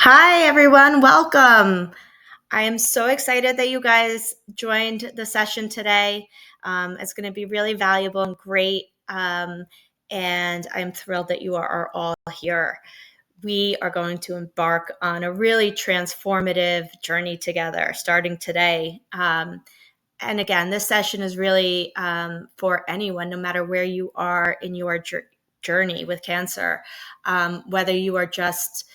Hi, everyone. Welcome. I am so excited that you guys joined the session today. It's going to be really valuable and great. And I'm thrilled that you are all here. We are going to embark on a really transformative journey together starting today. And again, this session is really for anyone, no matter where you are in your journey with cancer, whether you are just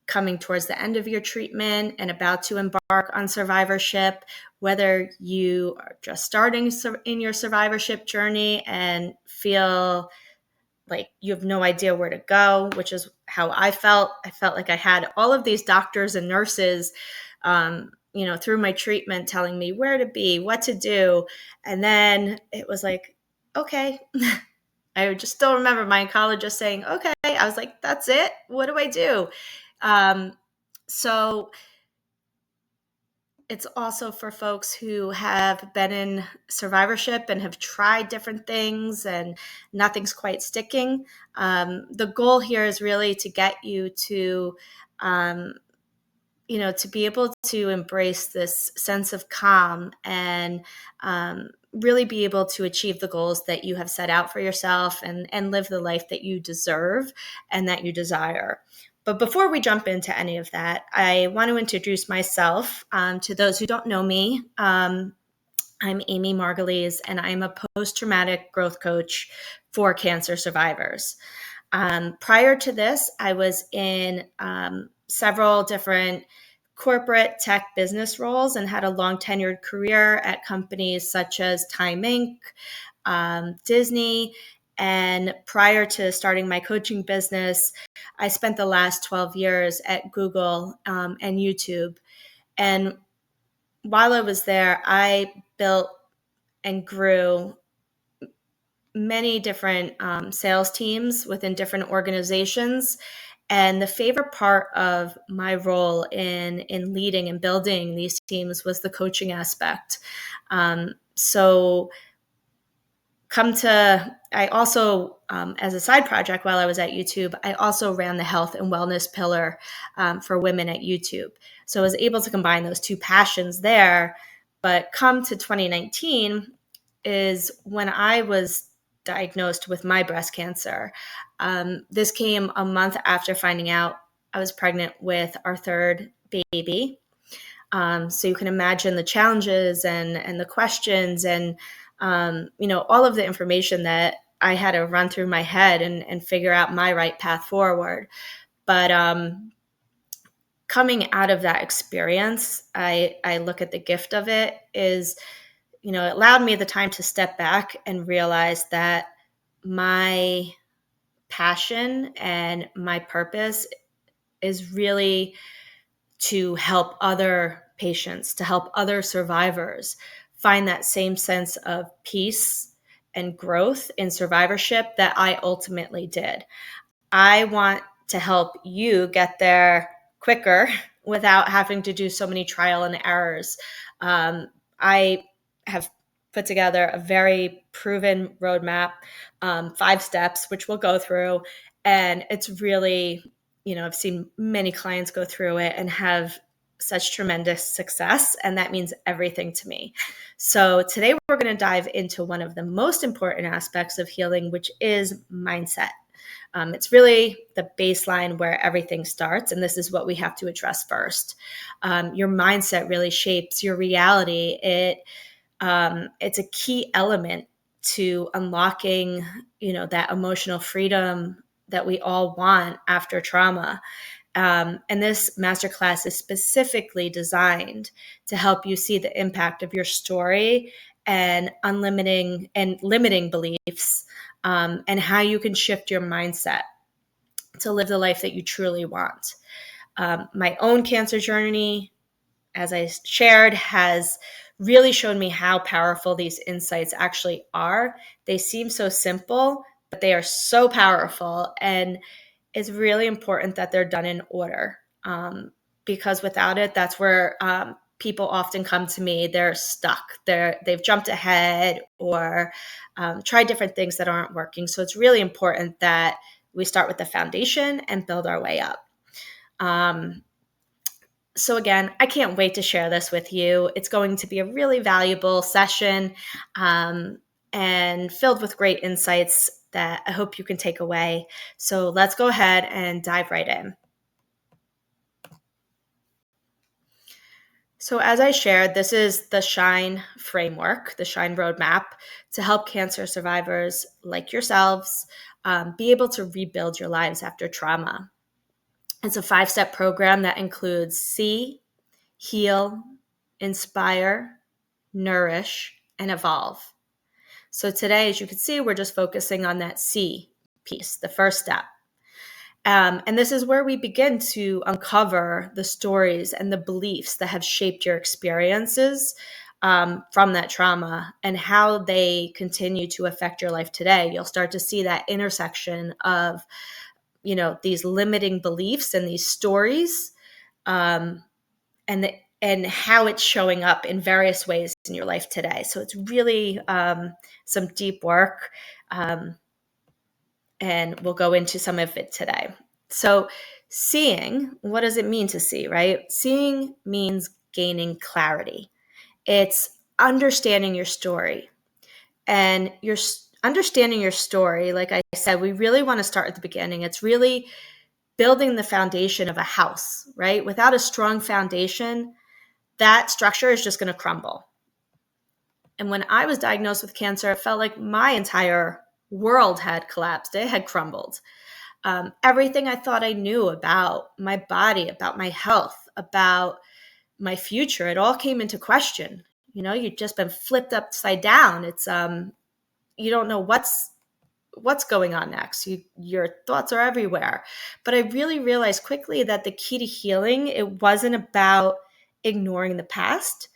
coming towards the end of your treatment and about to embark on survivorship, whether you are just starting in your survivorship journey and feel like you have no idea where to go, which is how I felt. I felt like I had all of these doctors and nurses, through my treatment telling me where to be, what to do. And then it was like, okay. I just still remember my oncologist saying, okay. I was like, that's it. What do I do? Um, so it's also for folks who have been in survivorship and have tried different things and nothing's quite sticking. The goal here is really to get you to, to be able to embrace this sense of calm and really be able to achieve the goals that you have set out for yourself and live the life that you deserve and that you desire. But before we jump into any of that, I want to introduce myself to those who don't know me. I'm Amy Margulies, and I'm a post-traumatic growth coach for cancer survivors. Prior to this, I was in several different corporate tech business roles and had a long tenured career at companies such as Time Inc., Disney. And prior to starting my coaching business, I spent the last 12 years at Google and YouTube. And while I was there, I built and grew many different sales teams within different organizations. And the favorite part of my role in leading and building these teams was the coaching aspect. So I also, as a side project while I was at YouTube, I also ran the health and wellness pillar for women at YouTube. So I was able to combine those two passions there. But come to 2019 is when I was diagnosed with my breast cancer. This came a month after finding out I was pregnant with our third baby. So you can imagine the challenges and the questions and all of the information that I had to run through my head and figure out my right path forward. But coming out of that experience, I look at the gift of it is, it allowed me the time to step back and realize that my passion and my purpose is really to help other patients, to help other survivors find that same sense of peace and growth in survivorship that I ultimately did. I want to help you get there quicker without having to do so many trial and errors. I have put together a very proven roadmap, 5 steps, which we'll go through. And it's really, I've seen many clients go through it and have such tremendous success. And that means everything to me. So today we're going to dive into one of the most important aspects of healing, which is mindset. It's really the baseline where everything starts, and this is what we have to address first. Your mindset really shapes your reality. It's a key element to unlocking, that emotional freedom that we all want after trauma. And this masterclass is specifically designed to help you see the impact of your story and limiting beliefs, and how you can shift your mindset to live the life that you truly want. My own cancer journey, as I shared, has really shown me how powerful these insights actually are. They seem so simple, but they are so powerful. And it's really important that they're done in order, because without it, that's where people often come to me. They're stuck. They've jumped ahead or tried different things that aren't working. So it's really important that we start with the foundation and build our way up. So again, I can't wait to share this with you. It's going to be a really valuable session, and filled with great insights that I hope you can take away. So let's go ahead and dive right in. So as I shared, this is the SHINE framework, the SHINE roadmap to help cancer survivors like yourselves be able to rebuild your lives after trauma. It's a 5-step program that includes see, heal, inspire, nourish, and evolve. So today, as you can see, we're just focusing on that see piece, the first step. And this is where we begin to uncover the stories and the beliefs that have shaped your experiences from that trauma and how they continue to affect your life today. You'll start to see that intersection of, these limiting beliefs and these stories, and how it's showing up in various ways in your life today. So it's really some deep work. And we'll go into some of it today. So seeing, what does it mean to see, right? Seeing means gaining clarity. It's understanding your story. And you're understanding your story, like I said, we really want to start at the beginning. It's really building the foundation of a house, right? Without a strong foundation, that structure is just going to crumble. And when I was diagnosed with cancer, it felt like my entire world had collapsed. It had crumbled. Everything I thought I knew about my body, about my health, about my future, it all came into question. You've just been flipped upside down. It's you don't know what's going on next. Your thoughts are everywhere. But I really realized quickly that the key to healing, it wasn't about ignoring the past.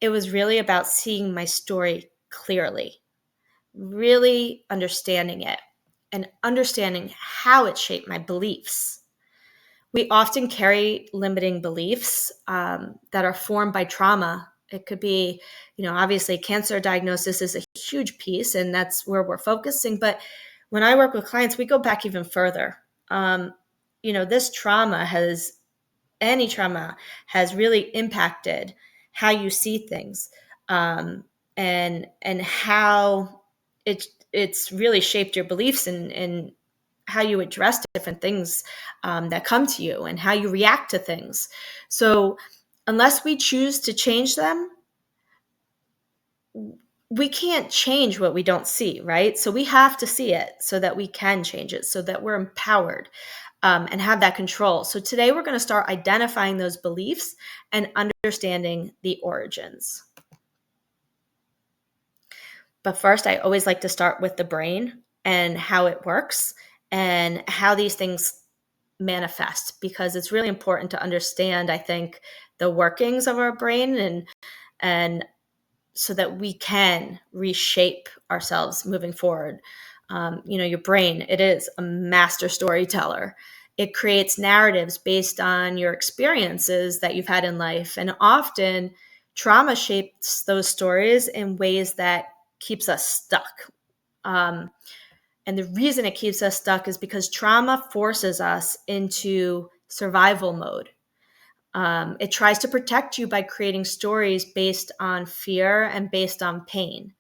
It was really about seeing my story clearly, really understanding it and understanding how it shaped my beliefs. We often carry limiting beliefs that are formed by trauma. It could be, obviously cancer diagnosis is a huge piece and that's where we're focusing. But when I work with clients, we go back even further. This any trauma has really impacted how you see things, and how it's really shaped your beliefs and how you address different things that come to you and how you react to things. So unless we choose to change them, we can't change what we don't see, right? So we have to see it so that we can change it, so that we're empowered and have that control. So today we're going to start identifying those beliefs and understanding the origins. But first, I always like to start with the brain and how it works and how these things manifest, because it's really important to understand, I think, the workings of our brain and so that we can reshape ourselves moving forward. Your brain, it is a master storyteller. It creates narratives based on your experiences that you've had in life. And often trauma shapes those stories in ways that keeps us stuck. And the reason it keeps us stuck is because trauma forces us into survival mode. It tries to protect you by creating stories based on fear and based on pain.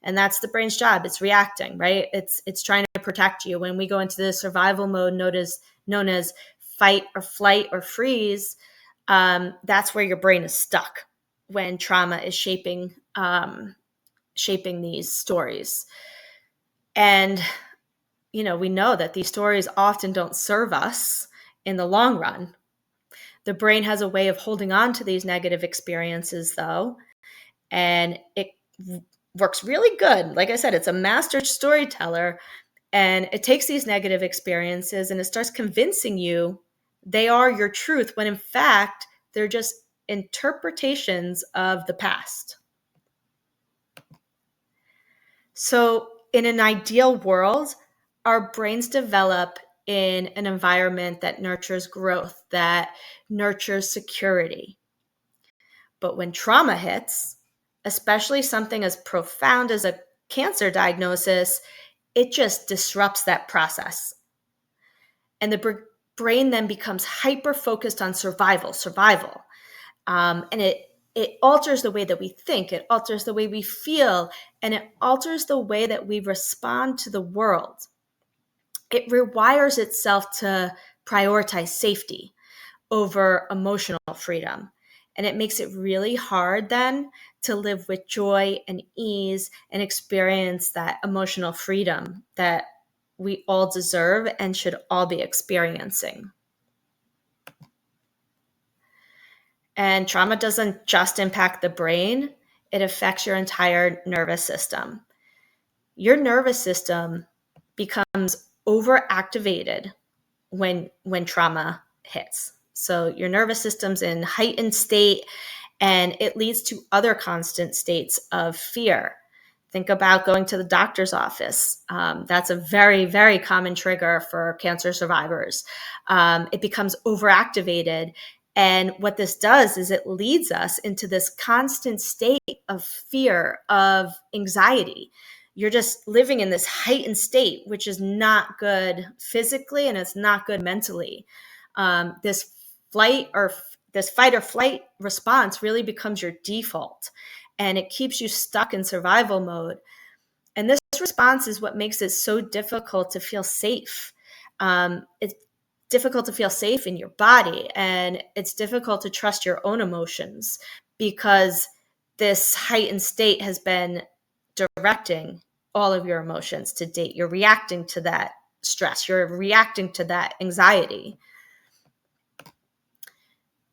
And that's the brain's job. It's reacting, right? It's trying to protect you. When we go into the survival mode known as fight or flight or freeze, that's where your brain is stuck when trauma is shaping these stories. And, we know that these stories often don't serve us in the long run. The brain has a way of holding on to these negative experiences, though, and it works really good. Like I said, it's a master storyteller, and it takes these negative experiences and it starts convincing you they are your truth, when in fact, they're just interpretations of the past. So in an ideal world, our brains develop in an environment that nurtures growth, that nurtures security. But when trauma hits, especially something as profound as a cancer diagnosis, it just disrupts that process. And the brain then becomes hyper-focused on survival. And it alters the way that we think, it alters the way we feel, and it alters the way that we respond to the world. It rewires itself to prioritize safety over emotional freedom. And it makes it really hard then to live with joy and ease and experience that emotional freedom that we all deserve and should all be experiencing. And trauma doesn't just impact the brain, it affects your entire nervous system. Your nervous system becomes overactivated when trauma hits. So your nervous system's in heightened state, and it leads to other constant states of fear. Think about going to the doctor's office. That's a very, very common trigger for cancer survivors. It becomes overactivated. And what this does is it leads us into this constant state of fear, of anxiety. You're just living in this heightened state, which is not good physically and it's not good mentally. This fight or flight response really becomes your default, and it keeps you stuck in survival mode. And this response is what makes it so difficult to feel safe. It's difficult to feel safe in your body, and it's difficult to trust your own emotions because this heightened state has been directing all of your emotions to date. You're reacting to that stress, you're reacting to that anxiety.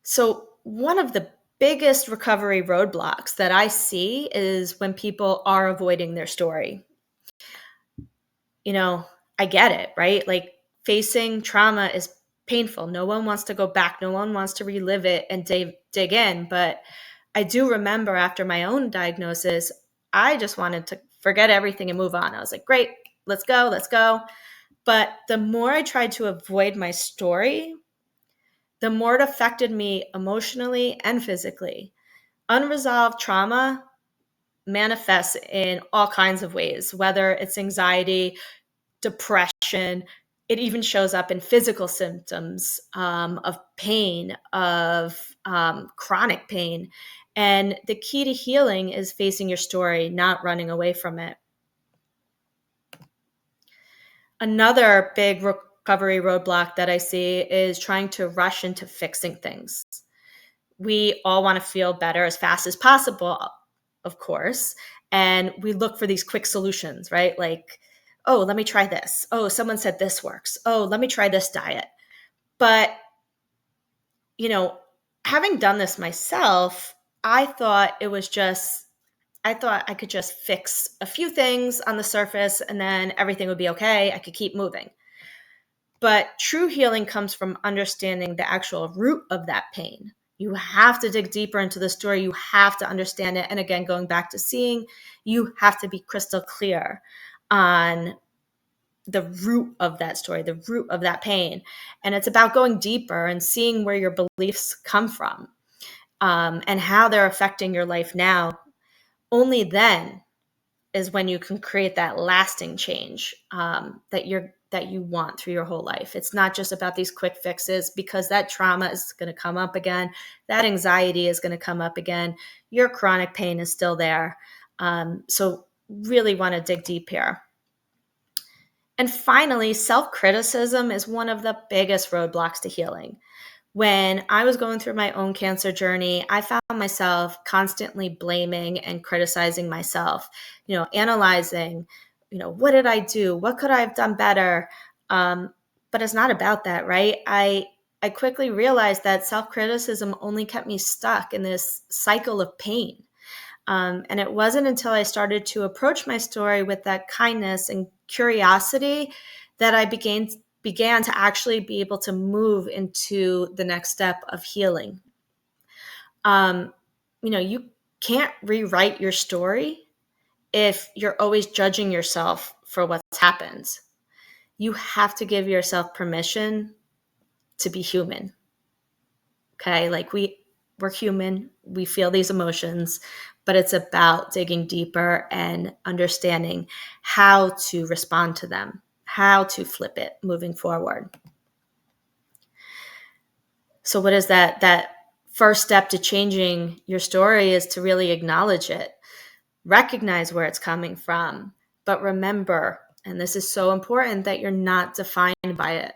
So, one of the biggest recovery roadblocks that I see is when people are avoiding their story. You know, I get it, right? Like, facing trauma is painful. No one wants to go back, no one wants to relive it and dig in. But I do remember after my own diagnosis, I just wanted to forget everything and move on. I was like, great, let's go, let's go. But the more I tried to avoid my story, the more it affected me emotionally and physically. Unresolved trauma manifests in all kinds of ways, whether it's anxiety, depression. It even shows up in physical symptoms of pain, of chronic pain. And the key to healing is facing your story, not running away from it. Another big recovery roadblock that I see is trying to rush into fixing things. We all want to feel better as fast as possible, of course. And we look for these quick solutions, right? Like, oh, let me try this. Oh, someone said this works. Oh, let me try this diet. But, you know, having done this myself, I thought I could just fix a few things on the surface and then everything would be okay. I could keep moving. But true healing comes from understanding the actual root of that pain. You have to dig deeper into the story. You have to understand it. And again, going back to seeing, you have to be crystal clear on the root of that story, the root of that pain. And it's about going deeper and seeing where your beliefs come from and how they're affecting your life now. Only then is when you can create that lasting change that you want through your whole life. It's not just about these quick fixes, because that trauma is going to come up again. That anxiety is going to come up again. Your chronic pain is still there. So really want to dig deep here. And finally, self-criticism is one of the biggest roadblocks to healing. When I was going through my own cancer journey, I found myself constantly blaming and criticizing myself, analyzing, what did I do? What could I have done better? But it's not about that, right? I quickly realized that self-criticism only kept me stuck in this cycle of pain. And it wasn't until I started to approach my story with that kindness and curiosity that I began to actually be able to move into the next step of healing. You can't rewrite your story if you're always judging yourself for what's happened. You have to give yourself permission to be human. Okay? Like we're human, we feel these emotions, but it's about digging deeper and understanding how to respond to them, how to flip it moving forward. So what is that first step to changing your story is to really acknowledge it, recognize where it's coming from, but remember, and this is so important, that you're not defined by it.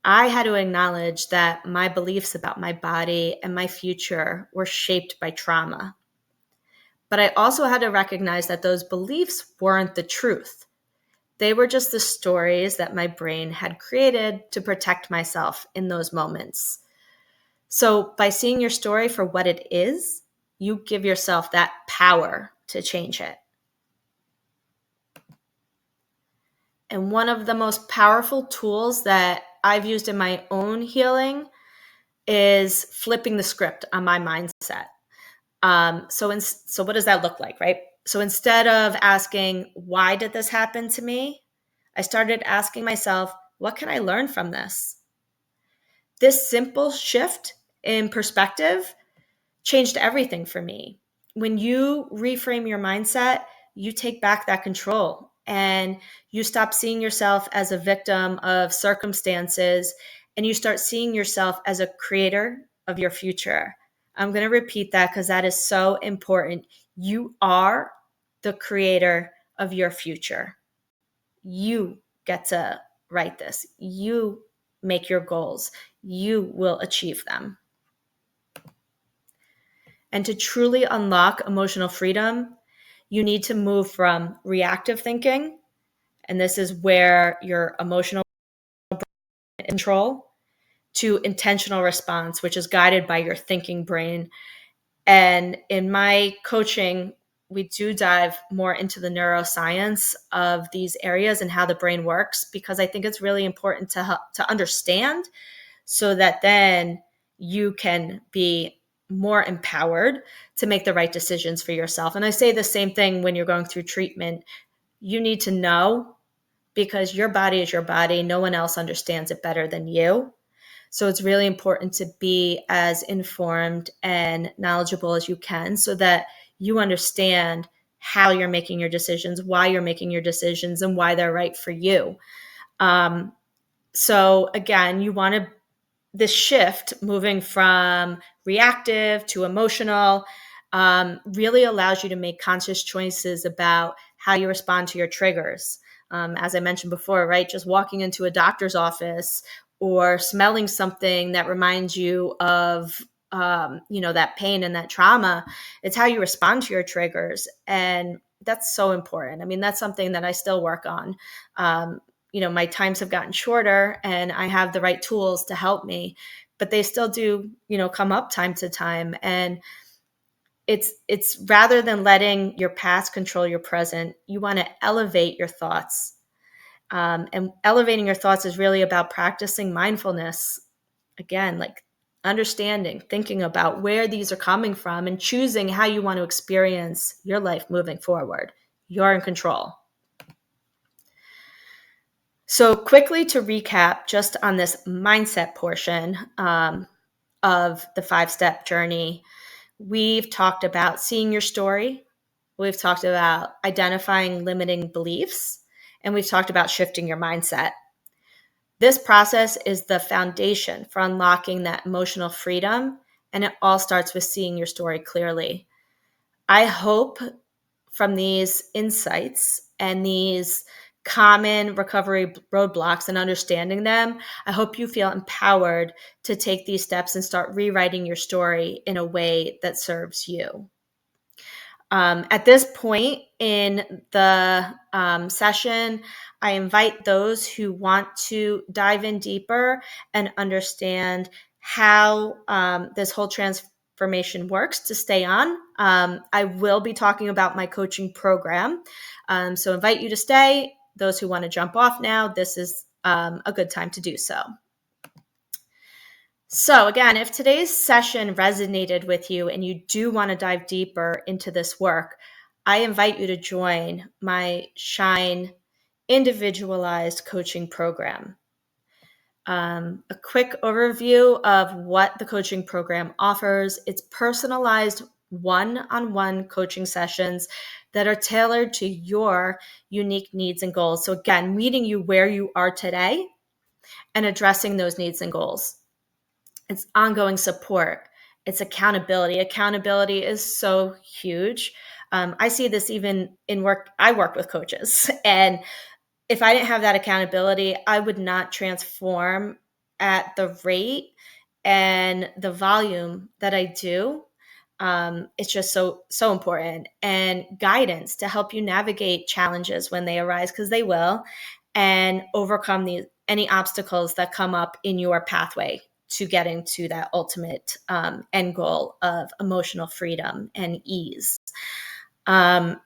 I had to acknowledge that my beliefs about my body and my future were shaped by trauma. But I also had to recognize that those beliefs weren't the truth. They were just the stories that my brain had created to protect myself in those moments. So by seeing your story for what it is, you give yourself that power to change it. And one of the most powerful tools that I've used in my own healing is flipping the script on my mindset. So what does that look like, right? So instead of asking, why did this happen to me? I started asking myself, what can I learn from this? This simple shift in perspective changed everything for me. When you reframe your mindset, you take back that control and you stop seeing yourself as a victim of circumstances and you start seeing yourself as a creator of your future. I'm going to repeat that because that is so important. You are the creator of your future. You get to write this. You make your goals. You will achieve them. And to truly unlock emotional freedom, you need to move from reactive thinking, and this is where your emotional control, to intentional response, which is guided by your thinking brain. And in my coaching, we do dive more into the neuroscience of these areas and how the brain works, because I think it's really important to understand so that then you can be more empowered to make the right decisions for yourself. And I say the same thing when you're going through treatment. You need to know, because your body is your body. No one else understands it better than you. So it's really important to be as informed and knowledgeable as you can so that you understand how you're making your decisions, why you're making your decisions, and why they're right for you. So again, you want to this shift moving from reactive to emotional really allows you to make conscious choices about how you respond to your triggers. As I mentioned before, right? Just walking into a doctor's office or smelling something that reminds you of that pain and that trauma. It's how you respond to your triggers. And that's so important. I mean, that's something that I still work on. My times have gotten shorter and I have the right tools to help me, but they still do, come up time to time. And it's rather than letting your past control your present, you want to elevate your thoughts. And elevating your thoughts is really about practicing mindfulness. Again, like understanding, thinking about where these are coming from and choosing how you want to experience your life moving forward. You're in control. So quickly to recap, just on this mindset portion of the 5-step journey, we've talked about seeing your story. We've talked about identifying limiting beliefs, and we've talked about shifting your mindset. This process is the foundation for unlocking that emotional freedom, and it all starts with seeing your story clearly. I hope from these insights and these common recovery roadblocks and understanding them, I hope you feel empowered to take these steps and start rewriting your story in a way that serves you. At this point in the session, I invite those who want to dive in deeper and understand how this whole transformation works to stay on. I will be talking about my coaching program. So invite you to stay. Those who want to jump off now, this is a good time to do so. So again, if today's session resonated with you and you do want to dive deeper into this work, I invite you to join my Shine individualized coaching program. A quick overview of what the coaching program offers. It's personalized one-on-one coaching sessions that are tailored to your unique needs and goals. So again, meeting you where you are today and addressing those needs and goals. It's ongoing support. it's accountability. Accountability is so huge. I see this even in work. I work with coaches, and if I didn't have that accountability, I would not transform at the rate and the volume that I do. It's just so important, and guidance to help you navigate challenges when they arise, because they will, and overcome any obstacles that come up in your pathway to getting to that ultimate end goal of emotional freedom and ease. Um,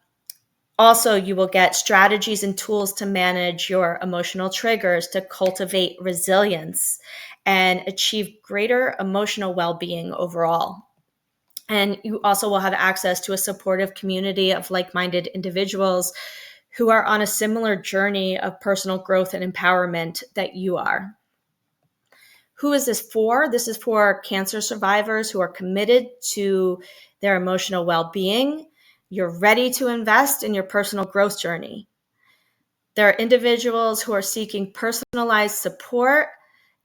Also, you will get strategies and tools to manage your emotional triggers, to cultivate resilience and achieve greater emotional well being overall. And you also will have access to a supportive community of like minded individuals who are on a similar journey of personal growth and empowerment that you are. Who is this for? This is for cancer survivors who are committed to their emotional well being. You're ready to invest in your personal growth journey. There are individuals who are seeking personalized support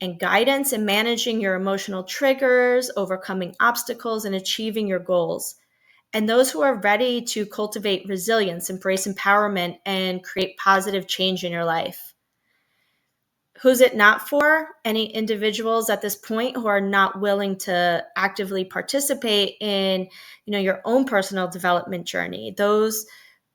and guidance in managing your emotional triggers, overcoming obstacles, and achieving your goals. And those who are ready to cultivate resilience, embrace empowerment, and create positive change in your life. Who's it not for? Any individuals at this point who are not willing to actively participate in, your own personal development journey. Those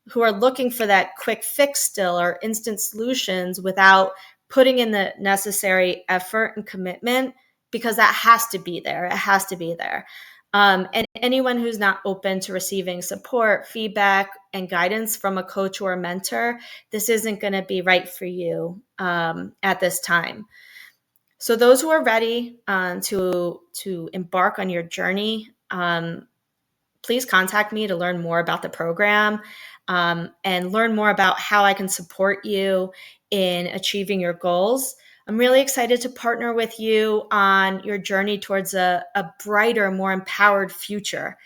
who are looking for that quick fix still, or instant solutions without putting in the necessary effort and commitment, because that has to be there. It has to be there. And anyone who's not open to receiving support, feedback, and guidance from a coach or a mentor, this isn't going to be right for you at this time. So those who are ready to embark on your journey, please contact me to learn more about the program and learn more about how I can support you in achieving your goals. I'm really excited to partner with you on your journey towards a brighter, more empowered future.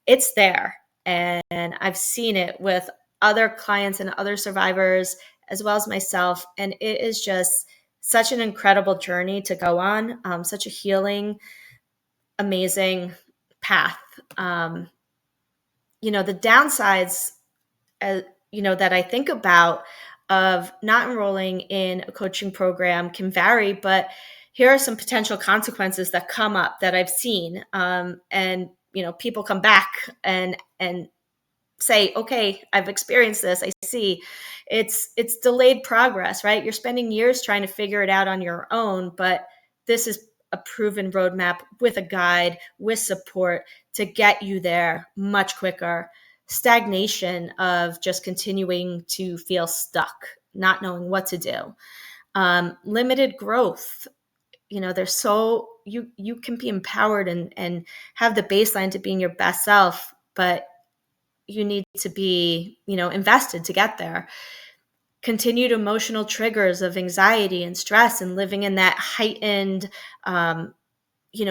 It's there, and I've seen it with other clients and other survivors, as well as myself. And it is just such an incredible journey to go on, such a healing, amazing path. The downsides, that I think about of not enrolling in a coaching program can vary, but here are some potential consequences that come up that I've seen. And people come back and say, okay, I've experienced this. I see it's delayed progress, right? You're spending years trying to figure it out on your own, but this is a proven roadmap with a guide, with support to get you there much quicker. Stagnation of just continuing to feel stuck, not knowing what to do. Limited growth. There's you can be empowered and have the baseline to being your best self, but you need to be, invested to get there. Continued emotional triggers of anxiety and stress and living in that heightened,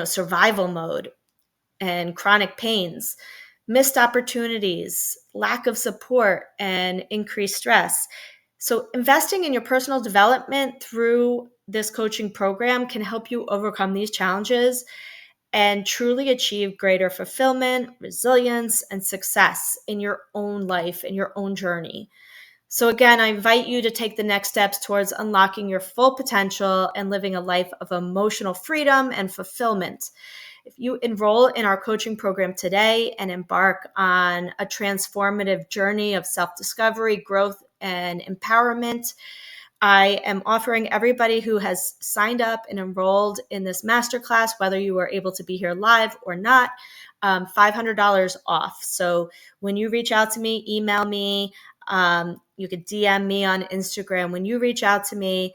survival mode, and chronic pains, missed opportunities, lack of support, and increased stress. So investing in your personal development through this coaching program can help you overcome these challenges and truly achieve greater fulfillment, resilience, and success in your own life, in your own journey. So again, I invite you to take the next steps towards unlocking your full potential and living a life of emotional freedom and fulfillment. If you enroll in our coaching program today and embark on a transformative journey of self-discovery, growth, and empowerment, I am offering everybody who has signed up and enrolled in this masterclass, whether you were able to be here live or not, $500 off. So when you reach out to me, email me, you could DM me on Instagram. When you reach out to me,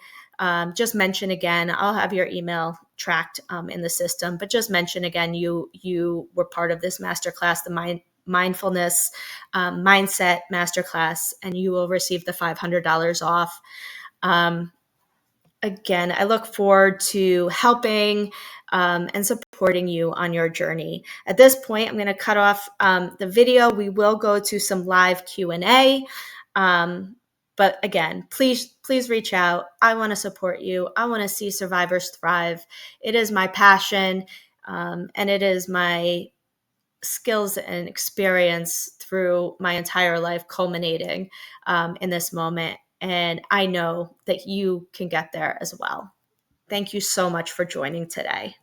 just mention again, I'll have your email tracked in the system, but just mention again, you were part of this masterclass, the mindfulness mindset masterclass, and you will receive the $500 off. Again, I look forward to helping and supporting you on your journey. At this point, I'm going to cut off the video. We will go to some live Q&A. But again, please reach out. I want to support you. I want to see survivors thrive. It is my passion. And it is my skills and experience through my entire life culminating in this moment. And I know that you can get there as well. Thank you so much for joining today.